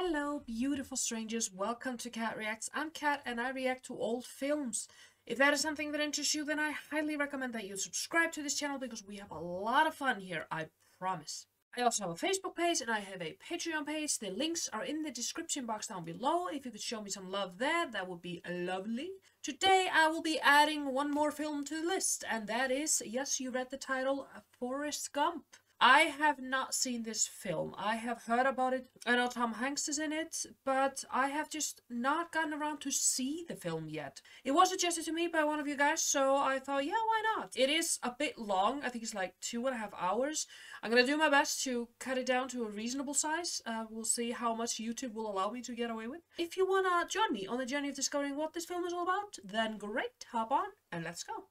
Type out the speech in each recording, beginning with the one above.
Hello, beautiful strangers. Welcome to Cat Reacts. I'm Cat and I react to old films. If that is something that interests you, then I highly recommend that you subscribe to this channel because we have a lot of fun here, I promise. I also have a Facebook page and I have a Patreon page. The links are in the description box down below. If you could show me some love there, that would be lovely. Today I will be adding one more film to the list, and that is, yes, you read the title, Forrest Gump. I have not seen this film. I have heard about it. I know Tom Hanks is in it, but I have just not gotten around to see the film yet. It was suggested to me by one of you guys, so I thought, yeah, why not? It is a bit long. I think it's like 2.5 hours. I'm gonna do my best to cut it down to a reasonable size. We'll see how much YouTube will allow me to get away with. If you wanna join me on the journey of discovering what this film is all about, then great, hop on and let's go.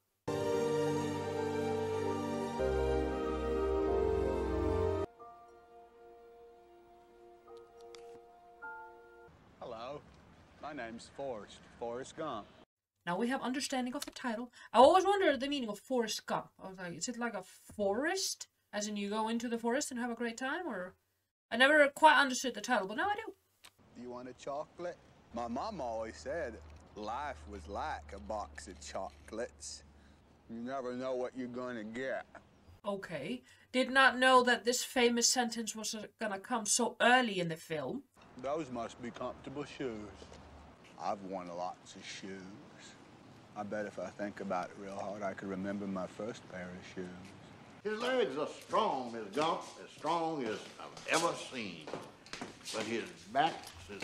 Hello, my name's Forrest Gump. Now we have understanding of the title. I always wondered the meaning of Forrest Gump. I was like, is it like a forest? As in you go into the forest and have a great time? Or I never quite understood the title, but now I do. Do you want a chocolate? My mom always said life was like a box of chocolates. You never know what you're gonna get. Okay. Did not know that this famous sentence was gonna come so early in the film. Those must be comfortable shoes. I've worn lots of shoes. I bet if I think about it real hard, I could remember my first pair of shoes. His legs are strong as Gump, as strong as I've ever seen. But his back's as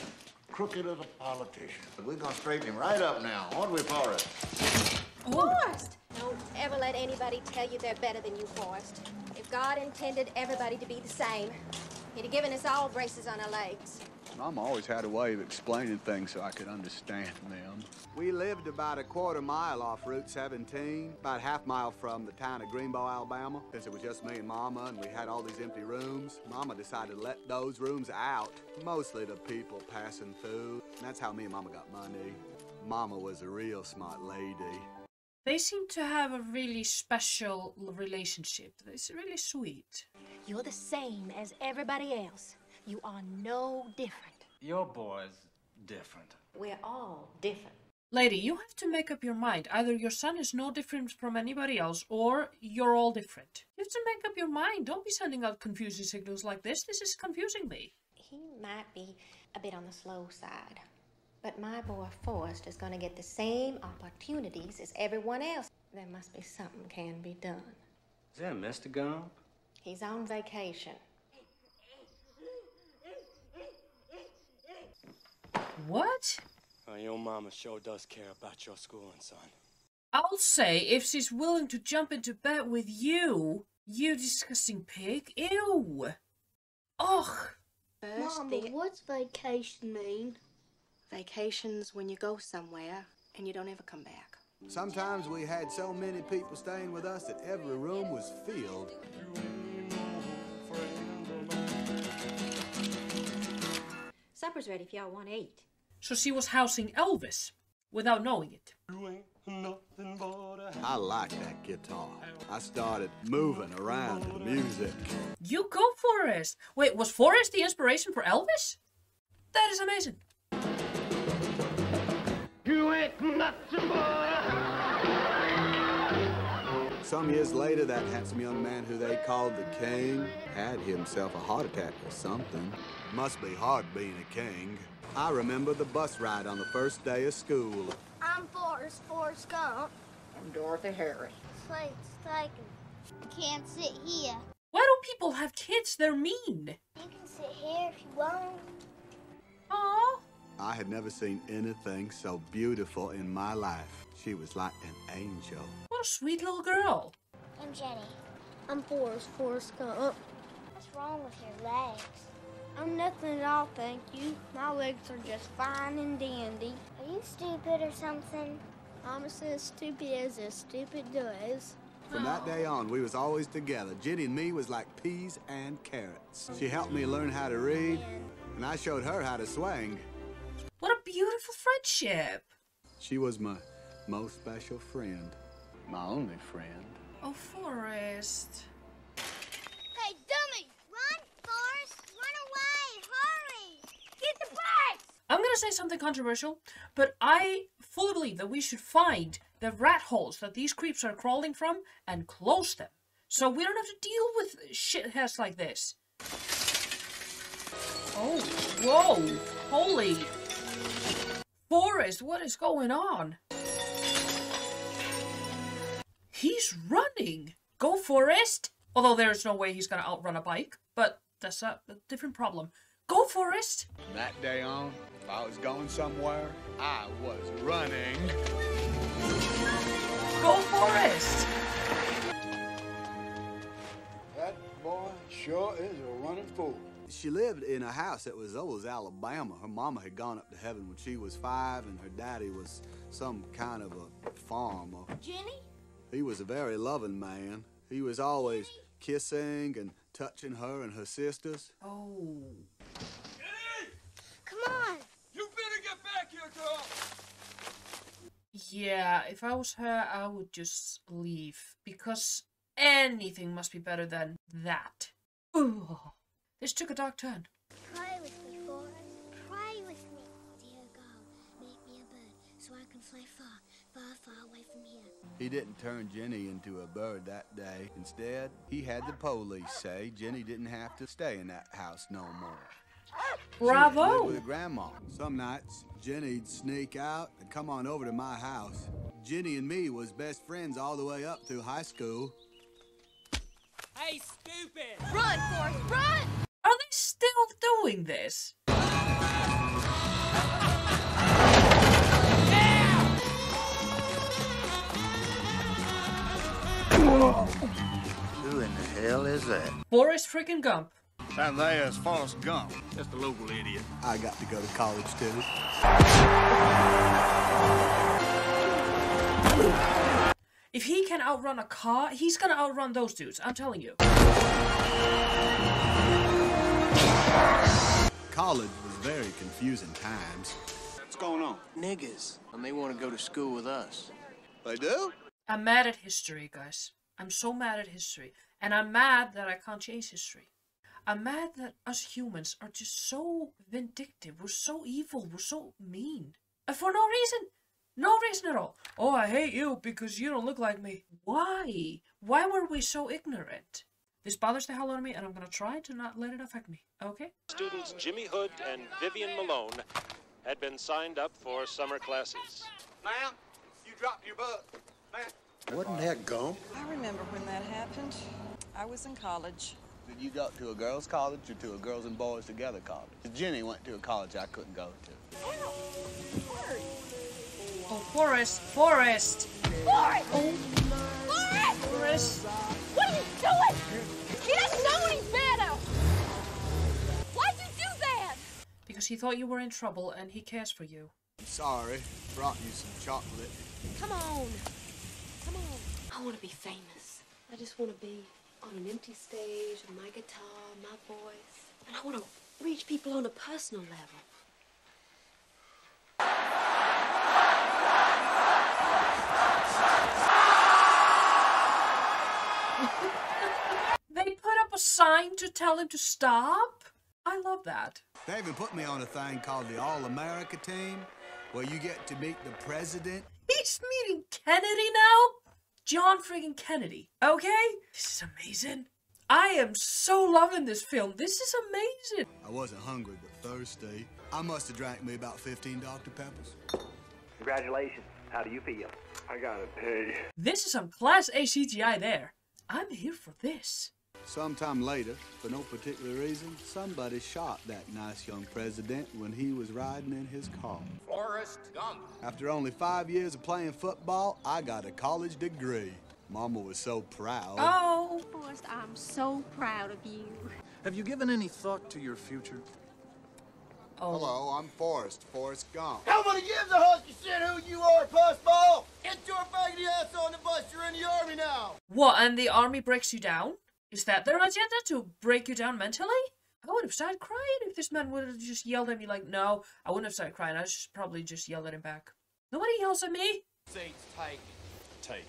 crooked as a politician. We're gonna straighten him right up now, aren't we, Forrest? Forrest! Don't ever let anybody tell you they're better than you, Forrest. If God intended everybody to be the same, he'd have given us all braces on our legs. Mom always had a way of explaining things so I could understand them. We lived about a quarter mile off Route 17, about half mile from the town of Greenbow, Alabama. Since it was just me and Mama and we had all these empty rooms, Mama decided to let those rooms out, mostly to people passing through. And that's how me and Mama got money. Mama was a real smart lady. They seem to have a really special relationship. It's really sweet. You're the same as everybody else. You are no different. Your boy's different. We're all different. Lady, you have to make up your mind. Either your son is no different from anybody else, or you're all different. You have to make up your mind. Don't be sending out confusing signals like this. This is confusing me. He might be a bit on the slow side, but my boy Forrest is going to get the same opportunities as everyone else. There must be something can be done. Is that Mr. Gump? He's on vacation. What? Your mama sure does care about your schooling, son. I'll say, if she's willing to jump into bed with you, you disgusting pig. Ew. Ugh. Mama, what's vacation mean? Vacation's when you go somewhere and you don't ever come back. Sometimes we had so many people staying with us that every room was filled. Supper's ready if y'all want to eat. So she was housing Elvis, without knowing it. I liked that guitar. I started moving around to the music. You go, Forrest. Wait, was Forrest the inspiration for Elvis? That is amazing. You ain't nothing Some years later, that handsome young man who they called the king had himself a heart attack or something. Must be hard being a king. I remember the bus ride on the first day of school. I'm Forrest Gump. I'm Dorothy Harris. Slate's taken. Can't sit here. Why do people have kids? They're mean. You can sit here if you want. Aww. I had never seen anything so beautiful in my life. She was like an angel. What a sweet little girl. I'm Jenny. I'm Forrest Gump. What's wrong with your legs? I'm nothing at all, thank you. My legs are just fine and dandy. Are you stupid or something? Mama says stupid as stupid does. From that day on, we was always together. Jenny and me was like peas and carrots. She helped me learn how to read, and I showed her how to swing. What a beautiful friendship. She was my most special friend. My only friend. Oh, Forrest. Hey, dummy! Run, Forrest! Run away! Hurry! Get the gonna say something controversial, but I fully believe that we should find the rat holes that these creeps are crawling from and close them, so we don't have to deal with shitheads like this. Oh, whoa, holy. Forrest, what is going on? He's running! Go, Forrest! Although there's no way he's gonna outrun a bike, but that's a different problem. Go, Forrest! From that day on, if I was going somewhere, I was running. Go, Forrest! That boy sure is a running fool. She lived in a house that was old as Alabama. Her mama had gone up to heaven when she was 5, and her daddy was some kind of a farmer. Jenny? He was a very loving man. He was always kissing and touching her and her sisters. Oh. Come on. You better get back here, girl! Yeah, if I was her, I would just leave. Because anything must be better than that. Ugh. This took a dark turn. Pray with me, Forrest. Pray with me. Dear God, make me a bird so I can fly far, far, far away from here. He didn't turn Jenny into a bird that day. Instead, he had the police say Jenny didn't have to stay in that house no more. Bravo! She lived with her grandma. Some nights, Jenny'd sneak out and come on over to my house. Jenny and me was best friends all the way up through high school. Hey, stupid! Run, Forrest, run! Are they still doing this? Who in the hell is that? Forrest freaking Gump. That there's Forrest Gump. Just a local idiot. I got to go to college, too. If he can outrun a car, he's gonna outrun those dudes, I'm telling you. College was very confusing times. What's going on? Niggas, and they want to go to school with us. They do? I'm mad at history, guys. I'm so mad at history. And I'm mad that I can't change history. I'm mad that us humans are just so vindictive. We're so evil. We're so mean. And for no reason. No reason at all. Oh, I hate you because you don't look like me. Why? Why were we so ignorant? This bothers the hell out of me, and I'm gonna try to not let it affect me. Okay? Students Jimmy Hood and Vivian Malone had been signed up for summer classes. Ma'am, you dropped your book. Ma'am. Wasn't that Gump? I remember when that happened. I was in college. Did you go to a girls' college or to a girls and boys together college? Jenny went to a college I couldn't go to. Oh, Forrest! Forrest! Forrest! Oh, Forrest! Forrest! What are you doing? He doesn't know any better! Why'd you do that? Because he thought you were in trouble and he cares for you. I'm sorry. Brought you some chocolate. Come on. Come on. I want to be famous. I just want to be on an empty stage with my guitar, my voice. And I want to reach people on a personal level. They put up a sign to tell him to stop? I love that. They even put me on a thing called the All-America team, where you get to meet the president. He's meeting Kennedy now? John friggin' Kennedy, okay? This is amazing. I am so loving this film. This is amazing. I wasn't hungry, but thirsty. I must have drank me about 15 Dr. Peppers. Congratulations. How do you feel? I gotta pay. This is some class A CGI there. I'm here for this. Sometime later, for no particular reason, somebody shot that nice young president when he was riding in his car. Forrest Gump. After only 5 years of playing football, I got a college degree. Mama was so proud. Oh. Forrest, I'm so proud of you. Have you given any thought to your future? Oh. Hello, I'm Forrest Gump. Nobody gives a husky shit who you are, pussball! Get your faggoty ass on the bus, you're in the army now! What, and the army breaks you down? Is that their agenda, to break you down mentally? I would have started crying if this man would have just yelled at me like, no, I wouldn't have started crying. I just probably just yelled at him back. Nobody yells at me. Seats taken. Take.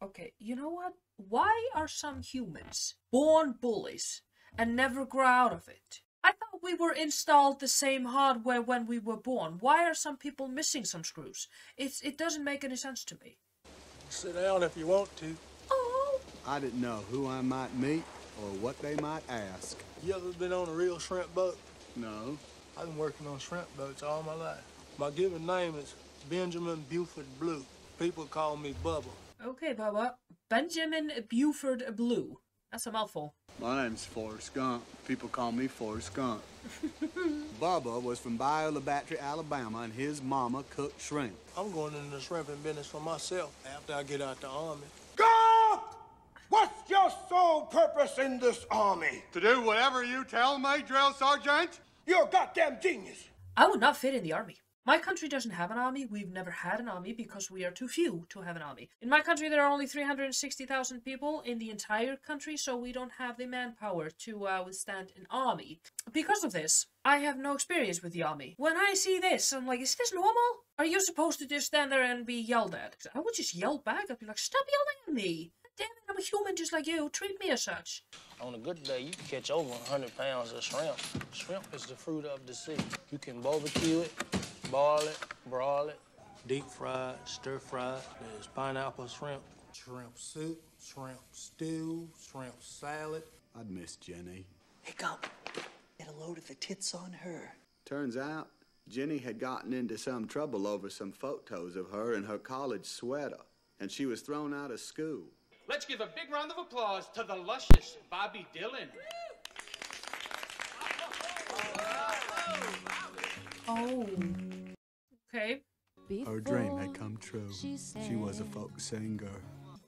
Okay, you know what? Why are some humans born bullies and never grow out of it? I thought we were installed the same hardware when we were born. Why are some people missing some screws? It doesn't make any sense to me. Sit down if you want to. Oh. I didn't know who I might meet or what they might ask. You ever been on a real shrimp boat? No. I've been working on shrimp boats all my life. My given name is Benjamin Buford Blue. People call me Bubba. Okay, Bubba. Benjamin Buford Blue. That's a mouthful. My name's Forrest Gump. People call me Forrest Gump. Bubba was from Bayou Battery, Alabama, and his mama cooked shrimp. I'm going into the shrimping business for myself after I get out the Army. Gump! What's your sole purpose in this army? To do whatever you tell me, drill sergeant. You're a goddamn genius. I would not fit in the army. My country doesn't have an army. We've never had an army because we are too few to have an army. In my country, there are only 360,000 people in the entire country, so we don't have the manpower to withstand an army. Because of this, I have no experience with the army. When I see this, I'm like, is this normal? Are you supposed to just stand there and be yelled at? I would just yell back. I'd be like, stop yelling at me. Damn it, I'm a human just like you. Treat me as such. On a good day, you can catch over 100 pounds of shrimp. Shrimp is the fruit of the sea. You can barbecue it, boil it, broil it, deep fry it, stir fry it. There's pineapple shrimp, shrimp soup, shrimp stew, shrimp salad. I'd miss Jenny. Hey, Gump, get a load of the tits on her. Turns out, Jenny had gotten into some trouble over some photos of her in her college sweater, and she was thrown out of school. Let's give a big round of applause to the luscious Bobby Dillon. Oh. Okay. Her dream had come true. She was a folk singer.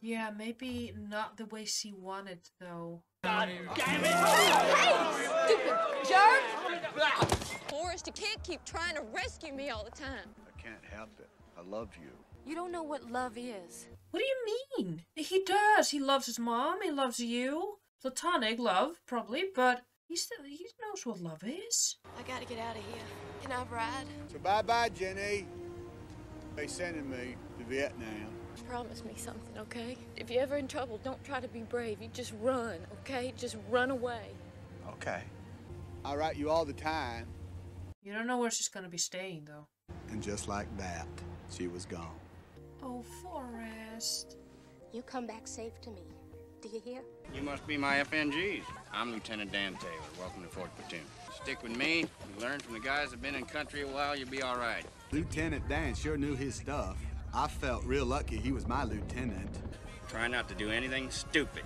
Yeah, maybe not the way she wanted, though. God damn it! Hey, stupid jerk! Forrest, you can't keep trying to rescue me all the time. I can't help it. I love you. You don't know what love is. What do you mean? He does. He loves his mom. He loves you. Platonic love, probably, but he knows what love is. I gotta get out of here. Can I ride? So bye-bye, Jenny. They sending me to Vietnam. Promise me something, okay? If you're ever in trouble, don't try to be brave. You just run, okay? Just run away. Okay. I write you all the time. You don't know where she's gonna be staying, though. And just like that, she was gone. Oh, Forrest. You come back safe to me. Do you hear? You must be my FNGs. I'm Lieutenant Dan Taylor. Welcome to 4th Platoon. Stick with me. You learn from the guys that've been in country a while, you'll be all right. Lieutenant Dan sure knew his stuff. I felt real lucky he was my lieutenant. Try not to do anything stupid,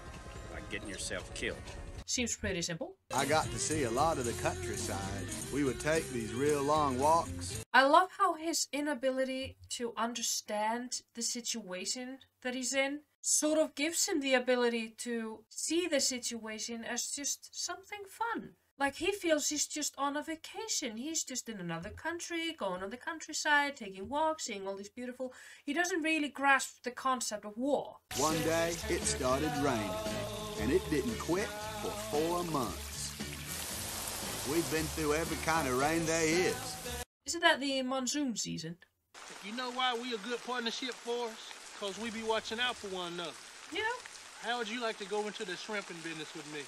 like getting yourself killed. Seems pretty simple. I got to see a lot of the countryside. We would take these real long walks. I love how his inability to understand the situation that he's in sort of gives him the ability to see the situation as just something fun. Like, he feels he's just on a vacation. He's just in another country, going on the countryside, taking walks, seeing all these beautiful... He doesn't really grasp the concept of war. One day, it started raining, and it didn't quit for 4 months. We've been through every kind of rain there is. Isn't that the monsoon season? You know why we a good partnership for us? Because we be watching out for one another. Yeah. How would you like to go into the shrimping business with me?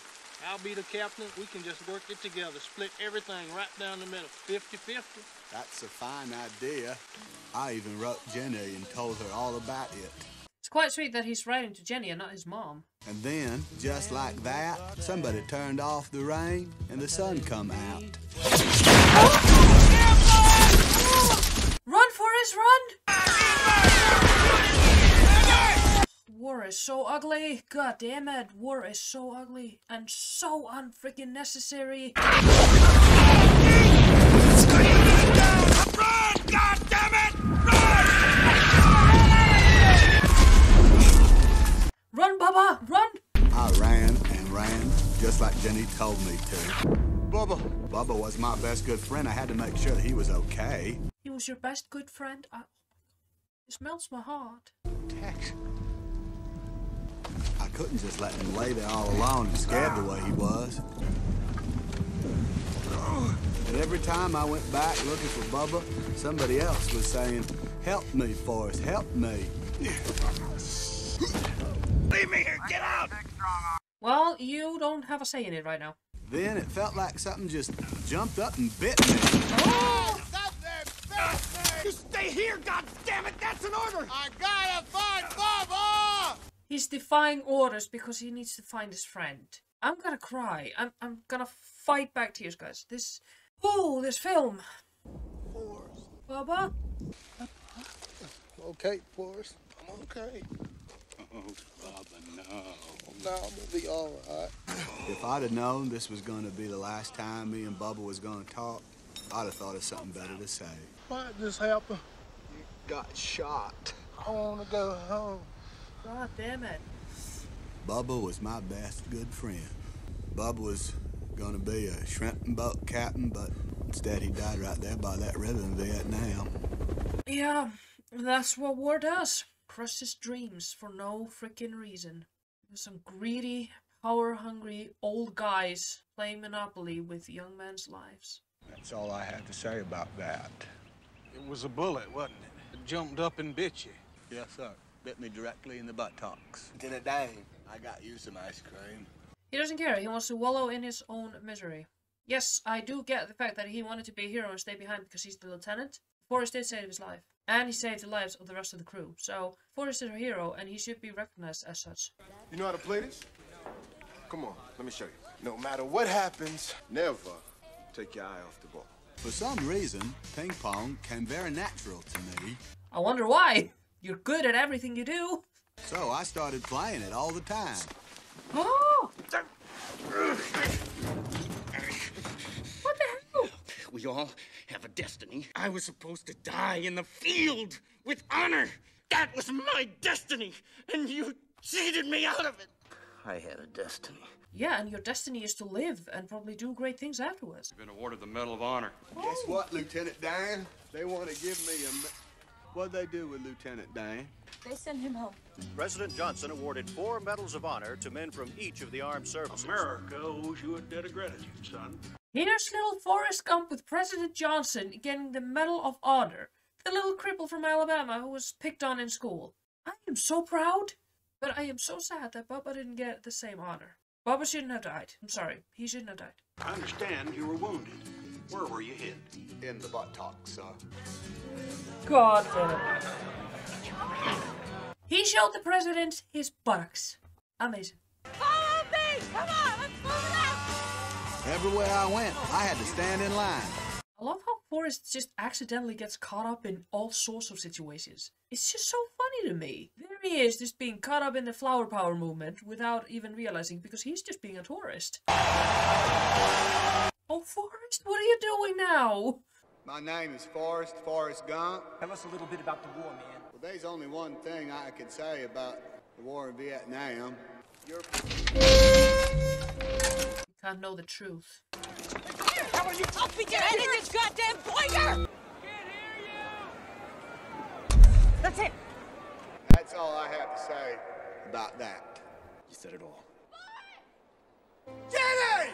I'll be the captain. We can just work it together. Split everything right down the middle. 50-50. That's a fine idea. I even wrote Jenny and told her all about it. It's quite sweet that he's writing to Jenny and not his mom. And then, just like that, somebody turned off the rain and the sun come out. Run, Forrest, run! War is so ugly. God damn it. War is so ugly and so unfreaking necessary. Run! God damn it! Run, Bubba! Run! I ran and ran, just like Jenny told me to. Bubba was my best good friend. I had to make sure he was okay. He was your best good friend? This melts my heart. Tex. I couldn't just let him lay there all alone and scared the way he was. And every time I went back looking for Bubba, somebody else was saying, "Help me, Forrest, help me." Leave me here, get out! Well, you don't have a say in it right now. Then it felt like something just jumped up and bit me. Oh! You stay here, goddammit! That's an order! I gotta find Bubba! He's defying orders because he needs to find his friend. I'm gonna cry. I'm gonna fight back tears, guys. This film. Forrest. Bubba? Okay, Forrest. I'm okay. Oh, Bubba, no. No, I'm gonna be all right. If I'd have known this was gonna be the last time me and Bubba was gonna talk, I'd have thought of something better to say. What just happened? You got shot. I wanna go home. God damn it. Bubba was my best good friend. Bubba was gonna be a shrimp and boat captain, but instead he died right there by that river in Vietnam. Yeah, that's what war does. Crushes dreams for no freaking reason. There's some greedy, power-hungry old guys playing Monopoly with young men's lives. That's all I have to say about that. It was a bullet, wasn't it? It jumped up and bit you. Yes, sir. Bit me directly in the buttocks. Lieutenant Dan, I got you some ice cream. He doesn't care. He wants to wallow in his own misery. Yes, I do get the fact that he wanted to be a hero and stay behind because he's the lieutenant. Forrest did save his life. And he saved the lives of the rest of the crew. So, Forrest is a hero and he should be recognized as such. You know how to play this? Come on, let me show you. No matter what happens, never take your eye off the ball. For some reason, ping pong came very natural to me. I wonder why. You're good at everything you do. So I started playing it all the time. Oh! What the hell? We all have a destiny. I was supposed to die in the field with honor. That was my destiny, and you cheated me out of it. I had a destiny. Yeah, and your destiny is to live and probably do great things afterwards. You've been awarded the Medal of Honor. Guess what, Lieutenant Dan? They want to give me a... What'd they do with Lieutenant Dan? They sent him home. President Johnson awarded 4 medals of honor to men from each of the armed services. America owes you a debt of gratitude, son. Here's little Forrest Gump with President Johnson getting the Medal of Honor. The little cripple from Alabama who was picked on in school. I am so proud, but I am so sad that Bubba didn't get the same honor. Bubba shouldn't have died. I'm sorry. He shouldn't have died. I understand you were wounded. Where were you hit? In the buttocks, sir. God damn it. He showed the president his buttocks. Amazing. Follow me! Come on, let's move it out! Everywhere I went, I had to stand in line. I love how Forrest just accidentally gets caught up in all sorts of situations. It's just so funny to me. There he is, just being caught up in the flower power movement without even realizing because he's just being a tourist. Oh, Forrest, what are you doing now? My name is Forrest Gump. Tell us a little bit about the war, man. Well, there's only one thing I could say about the war in Vietnam. You can't know the truth. How are you? I'll beat your head in this goddamn pointer! That's it! That's all I have to say about that. You said it all. Jenny!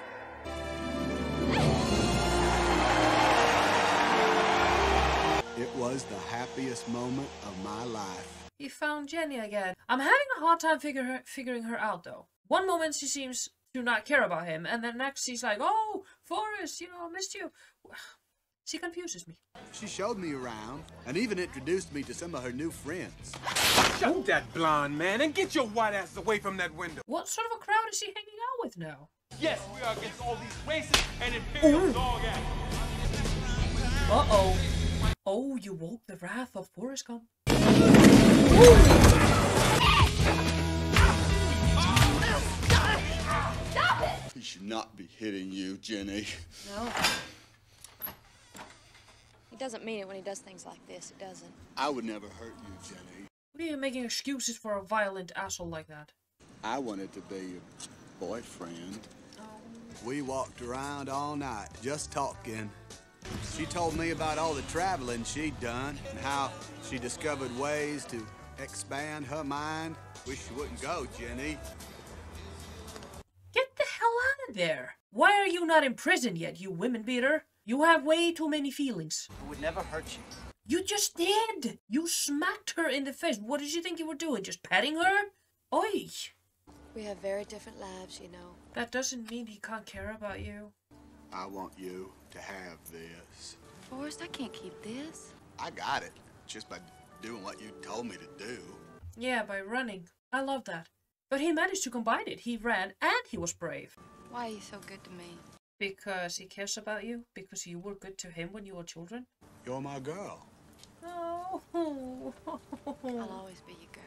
It was the happiest moment of my life. He found Jenny again. I'm having a hard time figuring her out, though. One moment she seems to not care about him, and then next she's like, oh, Forrest, you know, I missed you. She confuses me. She showed me around and even introduced me to some of her new friends. Shut that blonde man and get your white ass away from that window. What sort of a crowd is she hanging out with now? Yes, we are against all these racist and imperial dog acts. Uh-oh. Oh, you woke the wrath of Forrest Gump. Stop it! He should not be hitting you, Jenny. No. He doesn't mean it when he does things like this. He doesn't. I would never hurt you, Jenny. What are you making excuses for a violent asshole like that? I wanted to be your boyfriend. We walked around all night, just talking. She told me about all the traveling she'd done and how she discovered ways to expand her mind. Wish you wouldn't go, Jenny. Get the hell out of there! Why are you not in prison yet, you women beater? You have way too many feelings. It would never hurt you. You just did! You smacked her in the face. What did you think you were doing? Just petting her? Oi! We have very different lives, you know. That doesn't mean he can't care about you. I want you to have this. Forrest, I can't keep this. I got it, just by doing what you told me to do. Yeah, by running. I love that. But he managed to combine it. He ran and he was brave. Why are you so good to me? Because he cares about you? Because you were good to him when you were children? You're my girl. Oh. I'll always be your girl.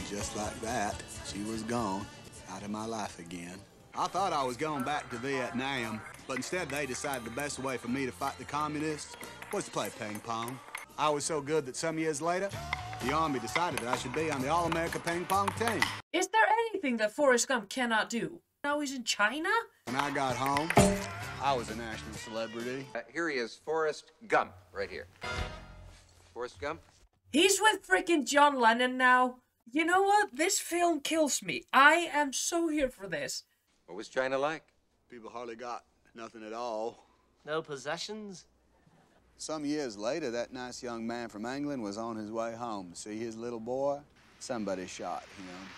Just like that, she was gone, out of my life again. I thought I was going back to Vietnam, but instead they decided the best way for me to fight the communists was to play ping pong. I was so good that some years later, the Army decided that I should be on the All-America ping pong team. Is there anything that Forrest Gump cannot do? Now he's in China? When I got home, I was a national celebrity. Here he is, Forrest Gump, right here. Forrest Gump? He's with freaking John Lennon now. You know what? This film kills me. I am so here for this. What was China like? People hardly got nothing at all. No possessions? Some years later, that nice young man from England was on his way home to see his little boy. Somebody shot him.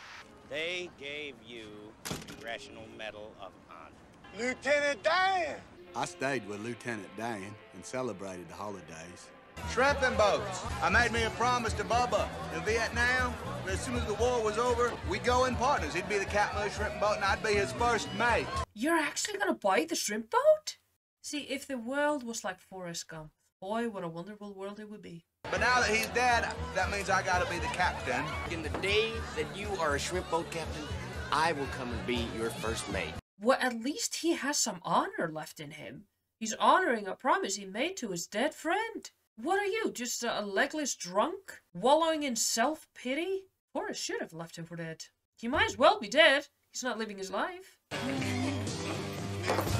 They gave you the Congressional Medal of Honor. Lieutenant Dan! I stayed with Lieutenant Dan and celebrated the holidays. Shrimping boats. I made me a promise to Bubba in Vietnam. As soon as the war was over, we'd go in partners. He'd be the captain of the shrimp boat and I'd be his first mate. You're actually gonna buy the shrimp boat? See, if the world was like Forrest Gump, boy, what a wonderful world it would be. But now that he's dead, that means I gotta be the captain. In the day that you are a shrimp boat captain, I will come and be your first mate. Well, at least he has some honor left in him. He's honoring a promise he made to his dead friend. What are you, just a legless drunk? Wallowing in self-pity? Forrest should have left him for dead. He might as well be dead. He's not living his life.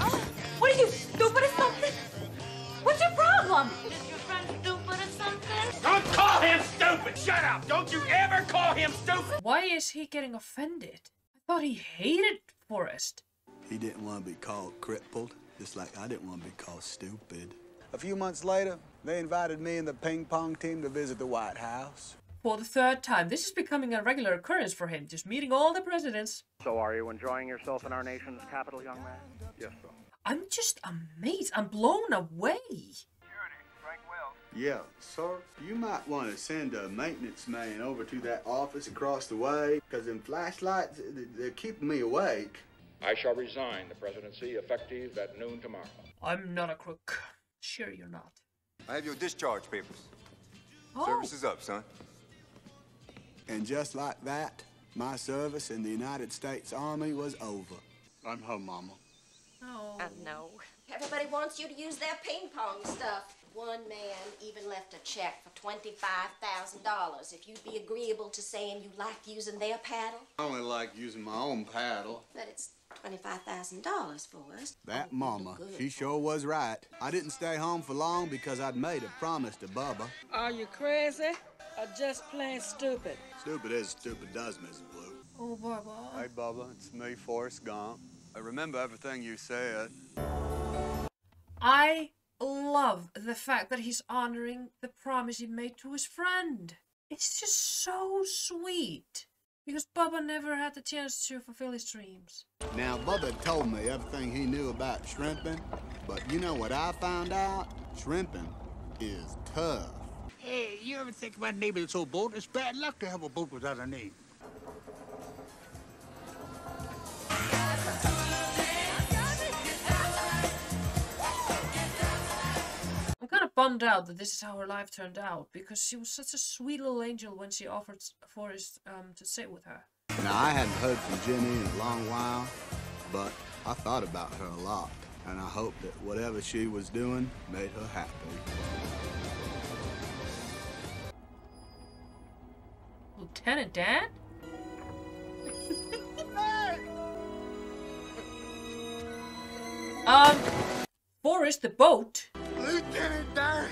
Oh, what are you, stupid or something? What's your problem? Is your friend stupid or something? Don't call him stupid! Shut up! Don't you ever call him stupid! Why is he getting offended? I thought he hated Forrest. He didn't want to be called crippled, just like I didn't want to be called stupid. A few months later, they invited me and the ping pong team to visit the White House. For the third time. This is becoming a regular occurrence for him, just meeting all the presidents. So are you enjoying yourself in our nation's capital, young man? Yes, sir. I'm just amazed. I'm blown away. Yeah, sir, you might want to send a maintenance man over to that office across the way, because them flashlights, they're keeping me awake. I shall resign the presidency effective at noon tomorrow. I'm not a crook. Sure you're not. I have your discharge papers. Oh. Service is up, son. And just like that, my service in the United States Army was over. I'm home, Mama. Oh. No. Everybody wants you to use their ping pong stuff. One man even left a check for $25,000 if you'd be agreeable to saying you like using their paddle. I only like using my own paddle. But it's $25,000 for us. That Mama, she sure was right. I didn't stay home for long because I'd made a promise to Bubba. Are you crazy or just plain stupid? Stupid as stupid does, Mrs. Blue. Oh, Bubba. Hey, Bubba, it's me, Forrest Gump. I remember everything you said. I love the fact that he's honoring the promise he made to his friend. It's just so sweet. Because Bubba never had the chance to fulfill his dreams. Now, Bubba told me everything he knew about shrimping, but you know what I found out? Shrimping is tough. Hey, you ever think about naming this old boat? It's bad luck to have a boat without a name. I'm kind of bummed out that this is how her life turned out, because she was such a sweet little angel when she offered Forrest to sit with her. Now, I hadn't heard from Jenny in a long while, but I thought about her a lot, and I hope that whatever she was doing made her happy. Lieutenant Dan? Forrest, the boat. Lieutenant Dan,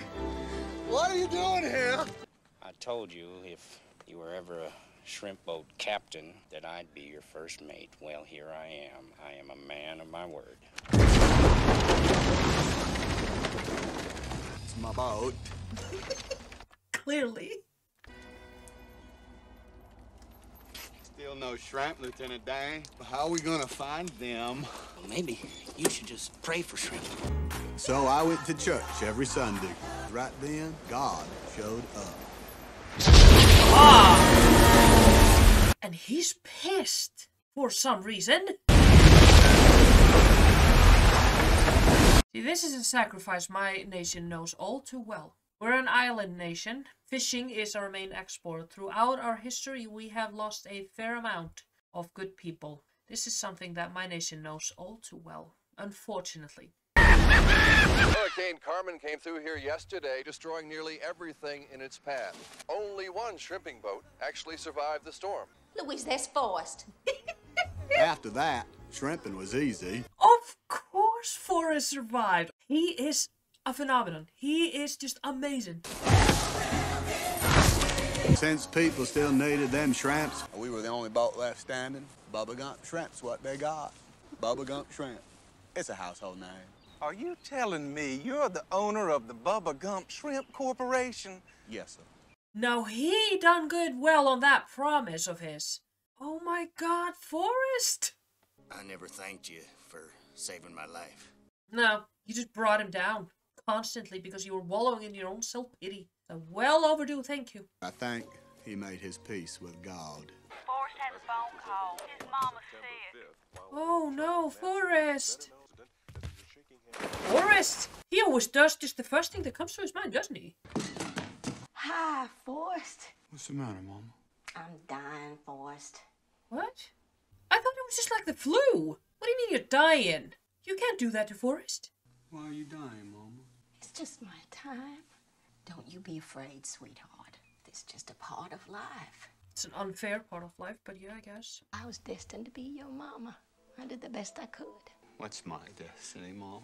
what are you doing here? I told you if you were ever a shrimp boat captain that I'd be your first mate. Well, here I am. I am a man of my word. It's my boat. Clearly. Still Still no shrimp, Lieutenant Dan. How are we gonna find them? Well, maybe you should just pray for shrimp. So I went to church every Sunday. Right then, God showed up. And he's pissed for some reason. See, this is a sacrifice my nation knows all too well. We're an island nation. Fishing is our main export. Throughout our history, we have lost a fair amount of good people. This is something that my nation knows all too well, unfortunately. Hurricane Carmen came through here yesterday, destroying nearly everything in its path. Only one shrimping boat actually survived the storm. Louise, that's Forrest. After that, shrimping was easy. Of course Forrest survived. He is a phenomenon. He is just amazing. Since people still needed them shrimps, We were the only boat left standing. Bubba Gump Shrimp's what they got. Bubba Gump Shrimp. It's a household name. Are you telling me you're the owner of the Bubba Gump Shrimp Corporation? Yes, sir. Now he done good well on that promise of his. Oh my God, Forrest! I never thanked you for saving my life. No, you just brought him down constantly because you were wallowing in your own self-pity. A well overdue thank you. I think he made his peace with God. Forrest has a phone call. His mama's sick. Oh no, Forrest! Forrest! He always does just the first thing that comes to his mind, doesn't he? Hi, Forrest. What's the matter, Mama? I'm dying, Forrest. What? I thought it was just like the flu. What do you mean you're dying? You can't do that to Forrest. Why are you dying, Mama? It's just my time. Don't you be afraid, sweetheart. This is just a part of life. It's an unfair part of life, but yeah, I guess. I was destined to be your mama. I did the best I could. What's my destiny, Mom?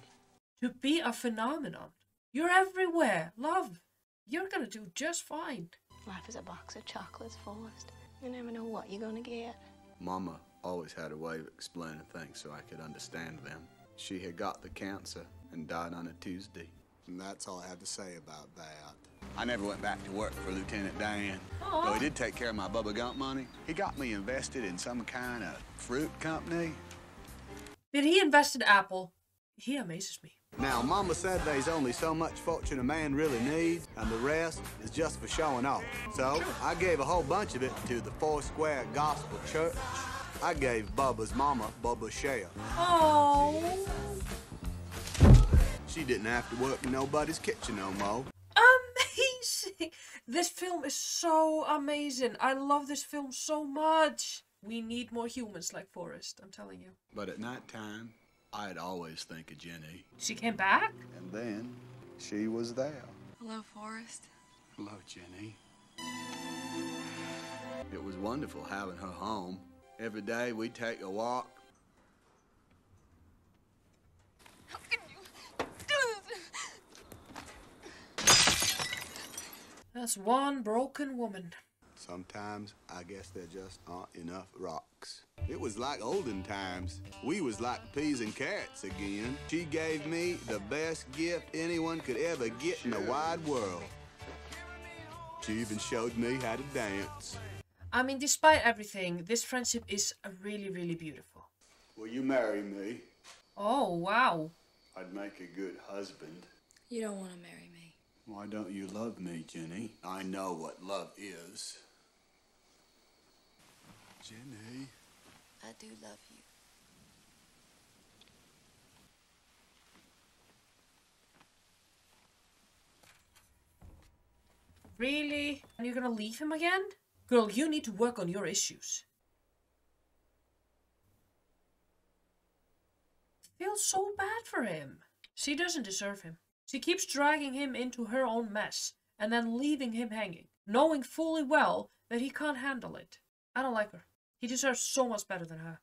To be a phenomenon. You're everywhere, love. You're gonna do just fine. Life is a box of chocolates, Forrest. You never know what you're gonna get. Mama always had a way of explaining things so I could understand them. She had got the cancer and died on a Tuesday. And that's all I have to say about that. I never went back to work for Lieutenant Dan. Aww. Though he did take care of my Bubba Gump money. He got me invested in some kind of fruit company. Did he invest in Apple? He amazes me. Now, Mama said there's only so much fortune a man really needs, and the rest is just for showing off. So, I gave a whole bunch of it to the Foursquare Gospel Church. I gave Bubba's mama Bubba's share. Oh. She didn't have to work in nobody's kitchen no more. Amazing! This film is so amazing. I love this film so much. We need more humans like Forrest, I'm telling you. But at night time, I'd always think of Jenny. She came back? And then, she was there. Hello, Forrest. Hello, Jenny. It was wonderful having her home. Every day we'd take a walk. How can you do this? That's one broken woman. Sometimes I guess there just aren't enough rocks. It was like olden times. We was like peas and carrots again. She gave me the best gift anyone could ever get in the wide world. She even showed me how to dance. I mean, despite everything, this friendship is really, really beautiful. Will you marry me? Oh, wow. I'd make a good husband. You don't want to marry me. Why don't you love me, Jenny? I know what love is. Jenny. I do love you. Really? And you're gonna leave him again? Girl, you need to work on your issues. I feel so bad for him. She doesn't deserve him. She keeps dragging him into her own mess and then leaving him hanging, knowing fully well that he can't handle it. I don't like her. He deserves so much better than her.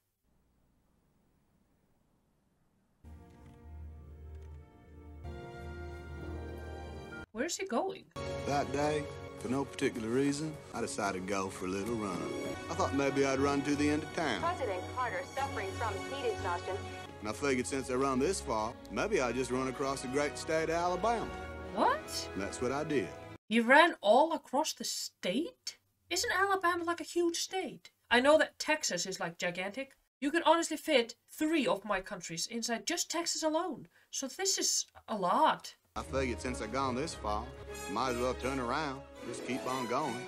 Where's he going? That day, for no particular reason, I decided to go for a little run. I thought maybe I'd run to the end of town. President Carter suffering from heat exhaustion. And I figured since I run this far, maybe I'd just run across the great state of Alabama. What? And that's what I did. You ran all across the state? Isn't Alabama like a huge state? I know that Texas is like gigantic. You could honestly fit 3 of my countries inside just Texas alone. So this is a lot. I figured since I've gone this far, I might as well turn around. Just keep on going.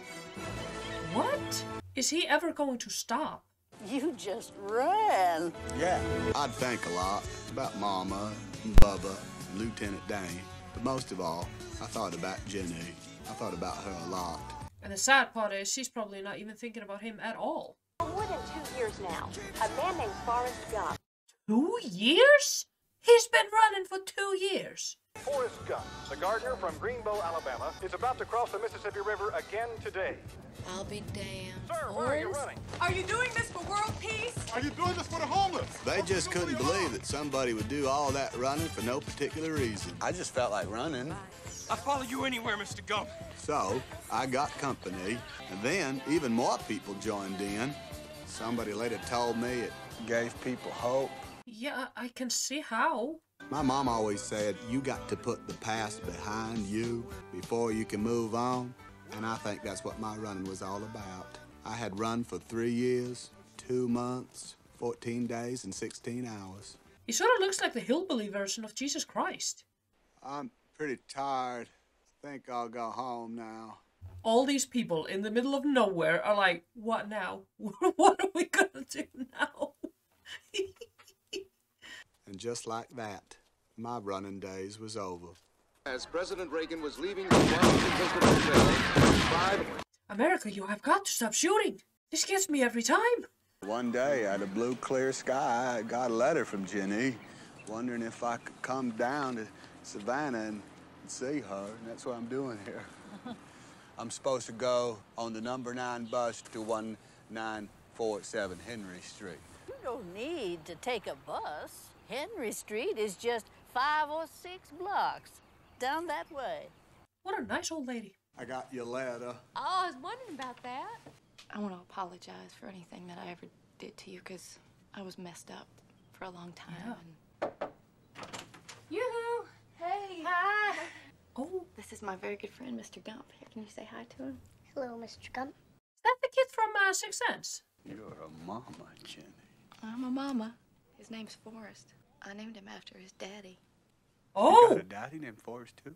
What? Is he ever going to stop? You just ran. Yeah. I'd think a lot about Mama, and Bubba, and Lieutenant Dane. But most of all, I thought about Jenny. I thought about her a lot. And the sad part is she's probably not even thinking about him at all. For more than 2 years now, a man named Forrest Gump. 2 years? He's been running for 2 years. Forrest Gump, the gardener from Greenbow, Alabama, is about to cross the Mississippi River again today. I'll be damned. Sir, where are you running? Are you doing this for world peace? Are you doing this for the homeless? They just couldn't believe that somebody would do all that running for no particular reason. I just felt like running. I'll follow you anywhere, Mr. Gump. So, I got company, and then even more people joined in. Somebody later told me it gave people hope. Yeah, I can see how. My mom always said, you got to put the past behind you before you can move on. And I think that's what my running was all about. I had run for 3 years, 2 months, 14 days, and 16 hours. He sort of looks like the hillbilly version of Jesus Christ. I'm pretty tired. Think I'll go home now. All these people in the middle of nowhere are like, what now? What are we gonna do now? And just like that, my running days was over. As President Reagan was leaving the Washington Presidential Trail, America, you have got to stop shooting. This gets me every time. One day, out of blue, clear sky, I got a letter from Jenny, wondering if I could come down to Savannah and see her, and that's what I'm doing here. I'm supposed to go on the number 9 bus to 1947 Henry Street. You don't need to take a bus. Henry Street is just 5 or 6 blocks down that way. What a nice old lady. I got your letter. Oh, I was wondering about that. I want to apologize for anything that I ever did to you, because I was messed up for a long time. Yeah. And... Yoo-hoo! Hey! Hi! Oh. This is my very good friend, Mr. Gump. Here, can you say hi to him? Hello, Mr. Gump. Is that the kid from Sixth Sense? You're a mama, Jenny. I'm a mama. His name's Forrest. I named him after his daddy. Oh! You got a daddy named Forrest, too?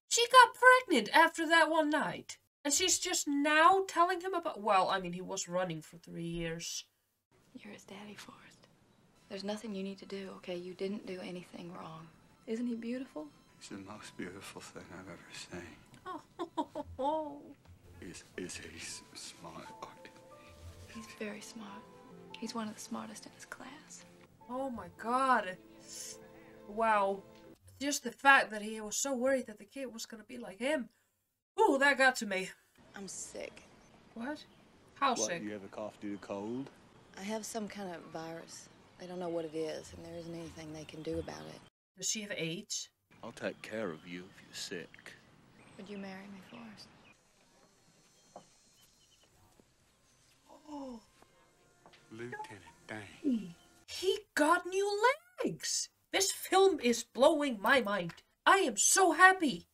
She got pregnant after that one night. And she's just now telling him about... Well, I mean, he was running for 3 years. You're his daddy, Forrest. There's nothing you need to do, okay? You didn't do anything wrong. Isn't he beautiful? He's the most beautiful thing I've ever seen. Oh. Is he smart? He's very smart. He's one of the smartest in his class. Oh my God. Wow. Just the fact that he was so worried that the kid was gonna be like him. Ooh, that got to me. I'm sick. What? How sick? You have a cough due to cold? I have some kind of virus. They don't know what it is, and there isn't anything they can do about it. Does she have AIDS? I'll take care of you if you're sick. Would you marry me, Forrest? Oh. Lieutenant Dane. He got new legs. This film is blowing my mind. I am so happy.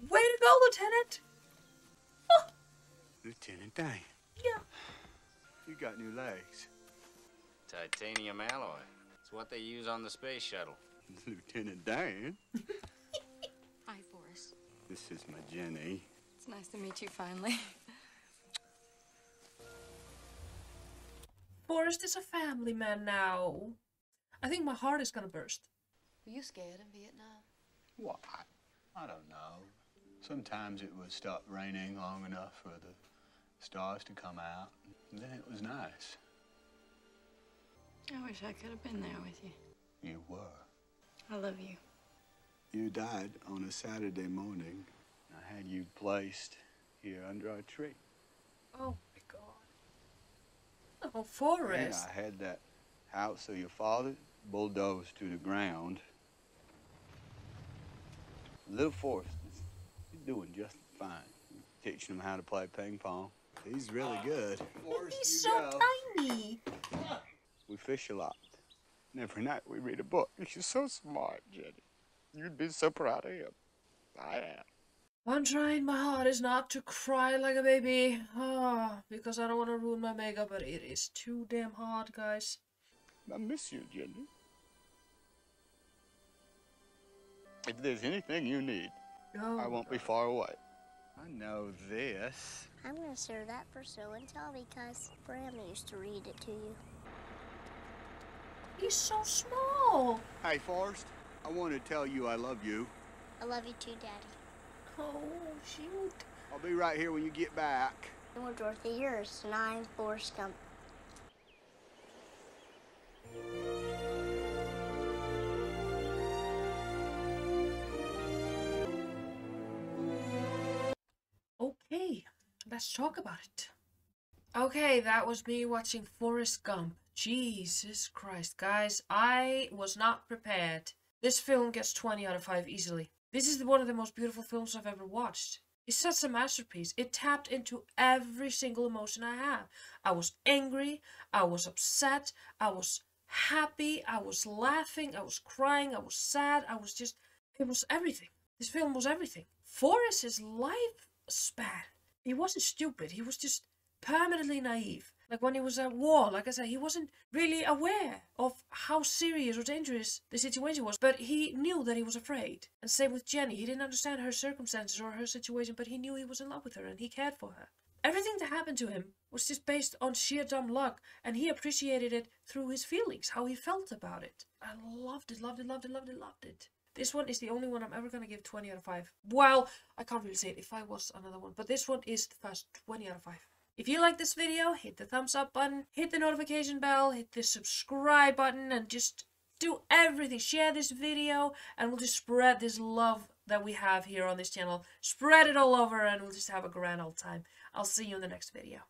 Way to go, Lieutenant. Oh. Lieutenant Dane. Yeah. You got new legs. Titanium alloy. It's what they use on the space shuttle. Lieutenant Dane. Hi, Forrest. This is my Jenny. It's nice to meet you finally. Forrest is a family man now. I think my heart is gonna burst. Were you scared in Vietnam? Why? I don't know. Sometimes it would stop raining long enough for the stars to come out. And then it was nice. I wish I could have been there with you. You were. I love you. You died on a Saturday morning. I had you placed here under our tree. Oh my God. Oh, Forrest. And I had that house of your father bulldozed to the ground. Little Forrest is doing just fine. Teaching him how to play ping pong. He's really good. Forrest, He's so tiny. We fish a lot. And every night we read a book. You're so smart, Jenny. You'd be so proud of him. I am. I'm trying my hardest not to cry like a baby. Because I don't want to ruin my makeup, but it is too damn hard, guys. I miss you, Jenny. If there's anything you need, I won't be far away. I know this. I'm going to serve that for show and tell because Grandma used to read it to you. He's so small. Hey, Forrest, I want to tell you I love you. I love you too, Daddy. Oh, shoot. I'll be right here when you get back. And we're Dorothy, yours, and I'm Forrest Gump. Okay, let's talk about it. Okay, that was me watching Forrest Gump. Jesus Christ, guys, I was not prepared. This film gets 20 out of 5 easily. This is one of the most beautiful films I've ever watched. It's such a masterpiece. It tapped into every single emotion I have. I was angry, I was upset, I was happy, I was laughing, I was crying, I was sad, it was everything. This film was everything. Forrest's lifespan, he wasn't stupid, he was just permanently naive. Like when he was at war, like I said, he wasn't really aware of how serious or dangerous the situation was, but he knew that he was afraid. And same with Jenny, he didn't understand her circumstances or her situation, but he knew he was in love with her and he cared for her. Everything that happened to him was just based on sheer dumb luck, and he appreciated it through his feelings, how he felt about it. I loved it, loved it, loved it, loved it, loved it. This one is the only one I'm ever going to give 20 out of 5. Well, I can't really say it if I was another one, but this one is the first 20 out of 5. If you like this video, hit the thumbs up button, hit the notification bell, hit the subscribe button, and just do everything. Share this video, and we'll just spread this love that we have here on this channel. Spread it all over, and we'll just have a grand old time. I'll see you in the next video.